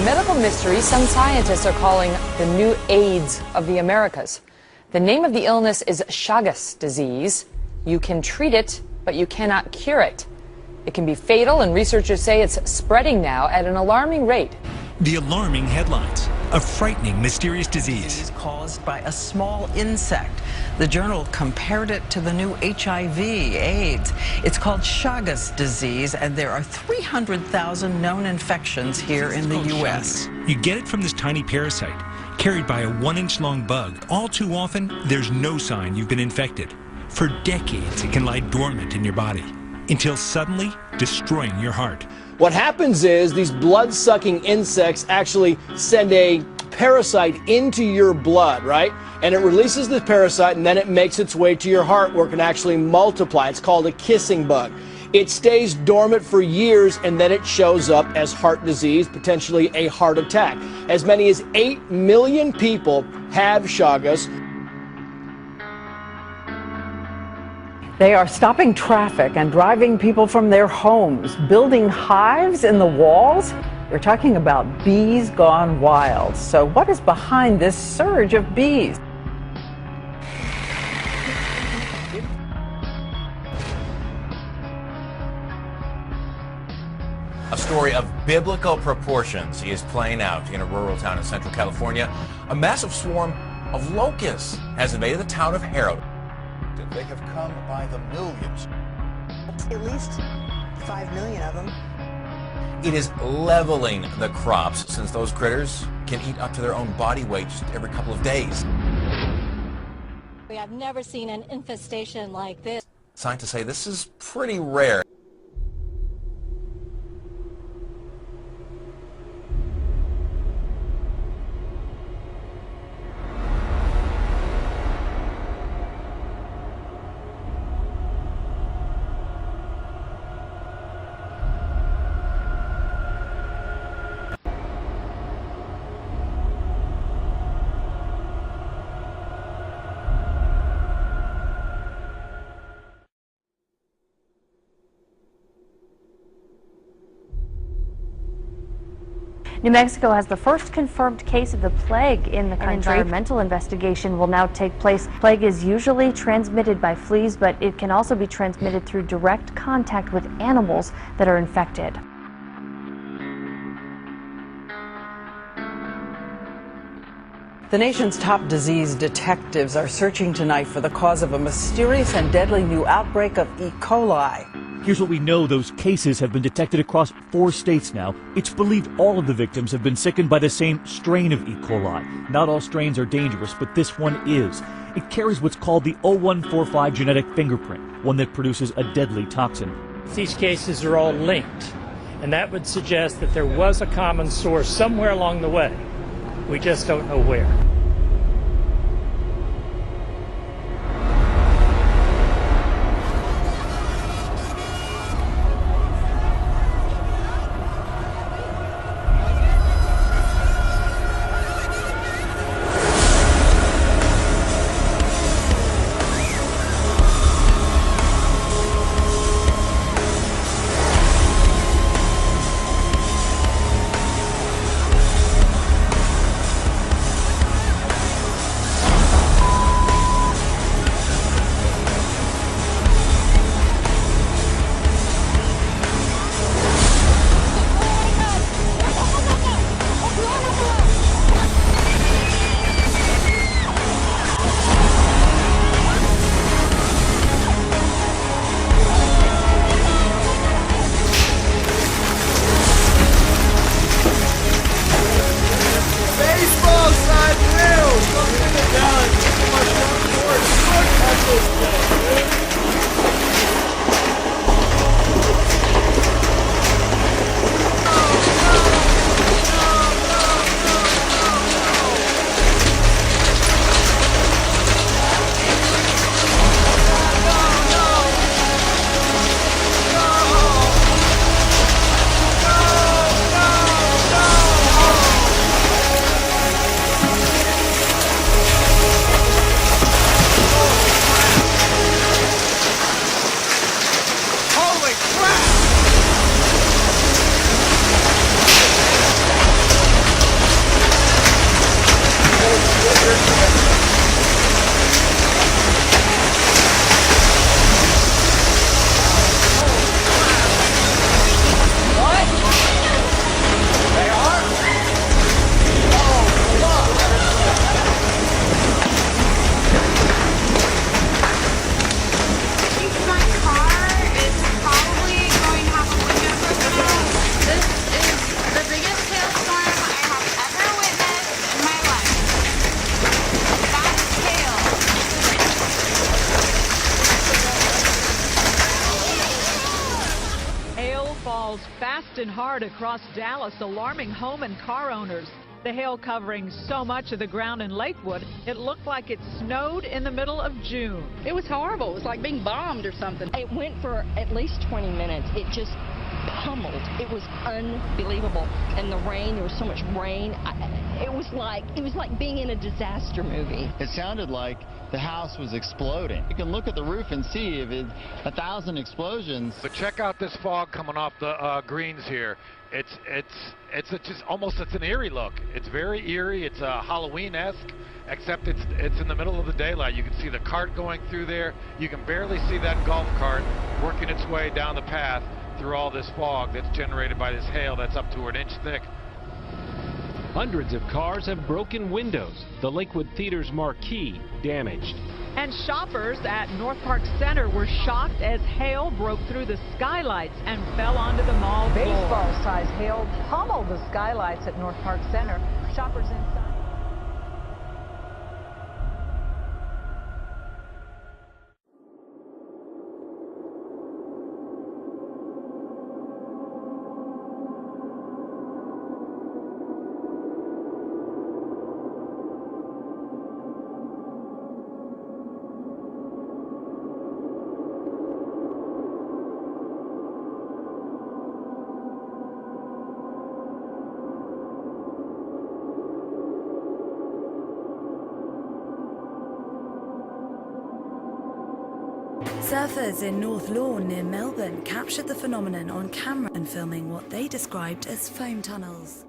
medical mystery some scientists are calling the new AIDS of the Americas. The name of the illness is Chagas disease. You can treat it, but you cannot cure it. It can be fatal, and researchers say it's spreading now at an alarming rate. The alarming headlines. A frightening, mysterious disease caused by a small insect. The journal compared it to the new HIV, AIDS. It's called Chagas disease, and there are 300,000 known infections here in the U.S. You get it from this tiny parasite, carried by a 1-inch-long bug. All too often, there's no sign you've been infected. For decades, it can lie dormant in your body, until suddenly destroying your heart. What happens is these blood-sucking insects actually send a parasite into your blood, right? And it releases the parasite, and then it makes its way to your heart where it can actually multiply. It's called a kissing bug. It stays dormant for years, and then it shows up as heart disease, potentially a heart attack. As many as 8 million people have Chagas. They are stopping traffic and driving people from their homes, building hives in the walls. We're talking about bees gone wild. So what is behind this surge of bees? A story of biblical proportions is playing out in a rural town in central California. A massive swarm of locusts has invaded the town of Harrow. They have come by the millions. At least 5 million of them. It is leveling the crops since those critters can eat up to their own body weight just every couple of days. We have never seen an infestation like this. Scientists say this is pretty rare. New Mexico has the first confirmed case of the plague in the country. An environmental investigation will now take place. Plague is usually transmitted by fleas, but it can also be transmitted through direct contact with animals that are infected. The nation's top disease detectives are searching tonight for the cause of a mysterious and deadly new outbreak of E. coli. Here's what we know. Those cases have been detected across 4 states now. It's believed all of the victims have been sickened by the same strain of E. coli. Not all strains are dangerous, but this one is. It carries what's called the 0145 genetic fingerprint, one that produces a deadly toxin. These cases are all linked, and that would suggest that there was a common source somewhere along the way. We just don't know where. falls fast and hard across Dallas, alarming home and car owners. The hail covering so much of the ground in Lakewood, it looked like it snowed in the middle of June. It was horrible. It was like being bombed or something. It went for at least 20 minutes. It just pummeled. It was unbelievable. And the rain, there was so much rain. It was like being in a disaster movie. It sounded like the house was exploding. You can look at the roof and see if it's 1,000 explosions. But check out this fog coming off the greens here. It's just almost, it's an eerie look. It's very eerie. It's Halloween-esque, except it's in the middle of the daylight. You can see the cart going through there. You can barely see that golf cart working its way down the path through all this fog that's generated by this hail that's up to an inch thick. Hundreds of cars have broken windows. The Lakewood Theater's marquee damaged. And shoppers at North Park Center were shocked as hail broke through the skylights and fell onto the mall floor. Baseball-sized hail pummeled the skylights at North Park Center. Shoppers inside. Surfers in North Lawn near Melbourne captured the phenomenon on camera and filming what they described as foam tunnels.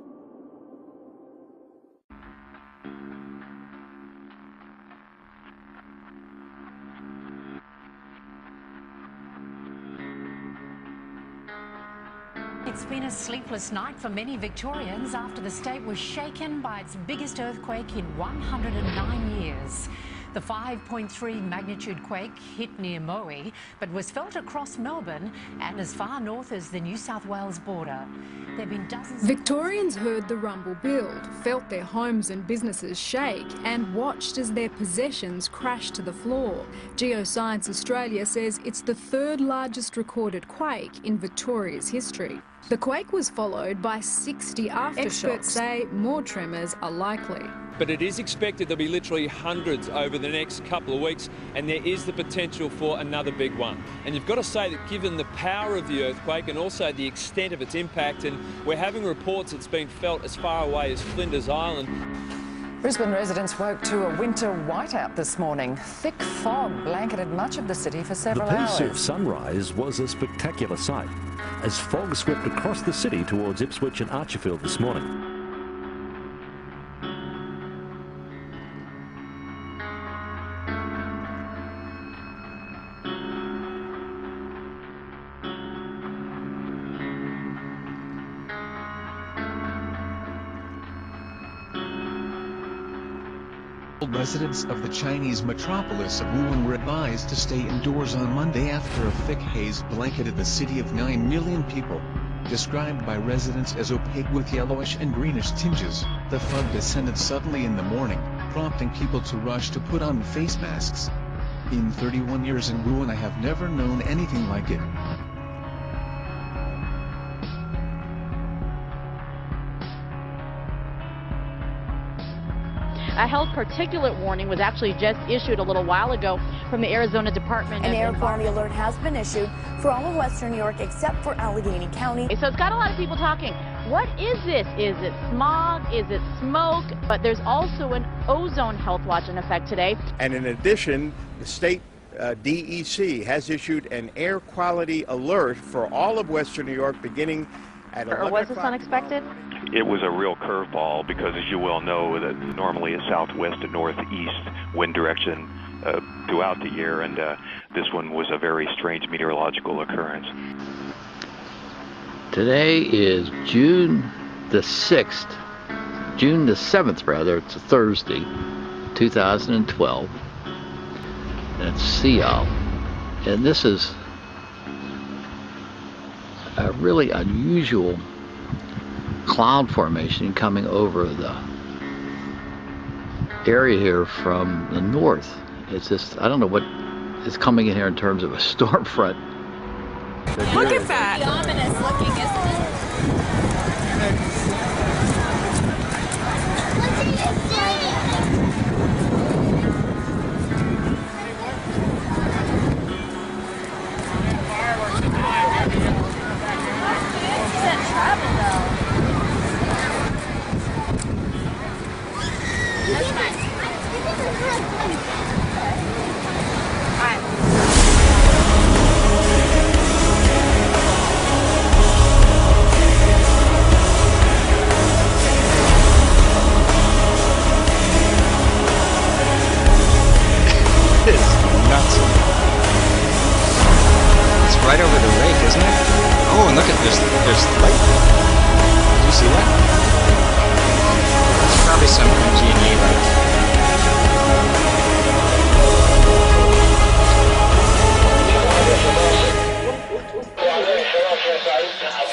It's been a sleepless night for many Victorians after the state was shaken by its biggest earthquake in 109 years. The 5.3 magnitude quake hit near Moe, but was felt across Melbourne and as far north as the New South Wales border. There have been dozens. Victorians heard the rumble build, felt their homes and businesses shake, and watched as their possessions crashed to the floor. Geoscience Australia says it's the third largest recorded quake in Victoria's history. The quake was followed by 60 aftershocks. Experts say more tremors are likely. But it is expected there'll be literally hundreds over the next couple of weeks, and there is the potential for another big one. And you've got to say that given the power of the earthquake and also the extent of its impact, and we're having reports it's been felt as far away as Flinders Island. Brisbane residents woke to a winter whiteout this morning. Thick fog blanketed much of the city for several hours. The Peace of sunrise was a spectacular sight as fog swept across the city towards Ipswich and Archerfield this morning. Residents of the Chinese metropolis of Wuhan were advised to stay indoors on Monday after a thick haze blanketed the city of 9 million people. Described by residents as opaque with yellowish and greenish tinges, the fog descended suddenly in the morning, prompting people to rush to put on face masks. In 31 years in Wuhan, I have never known anything like it. A health particulate warning was actually just issued a little while ago from the Arizona Department of An air quality alert has been issued for all of western New York except for Allegheny County. So it's got a lot of people talking. What is this? Is it smog? Is it smoke? But there's also an ozone health watch in effect today. And in addition, the state DEC has issued an air quality alert for all of western New York beginning at 11 o'clock. Was this unexpected? It was a real curveball because, as you well know, that normally a southwest to northeast wind direction throughout the year, and this one was a very strange meteorological occurrence. Today is June the 6th, June the 7th rather, it's a Thursday, 2012. That's Seal, and this is a really unusual cloud formation coming over the area here from the north. It's just, I don't know what is coming in here in terms of a storm front. Look at that. Pretty ominous looking, isn't it? Right over the lake, isn't it? Oh, and look at this. There's light. Did you see that? It's probably some PG&E light.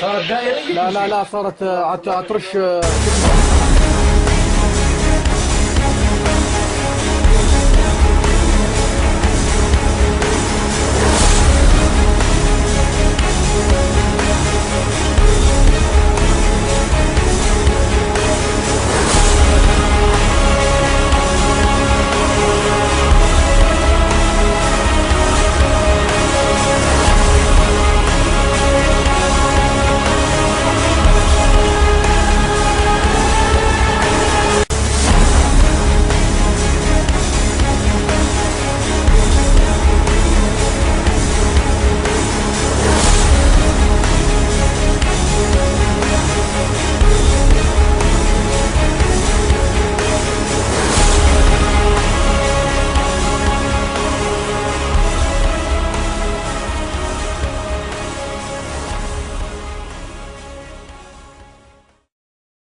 صارت دائرية؟ لا صارت عترش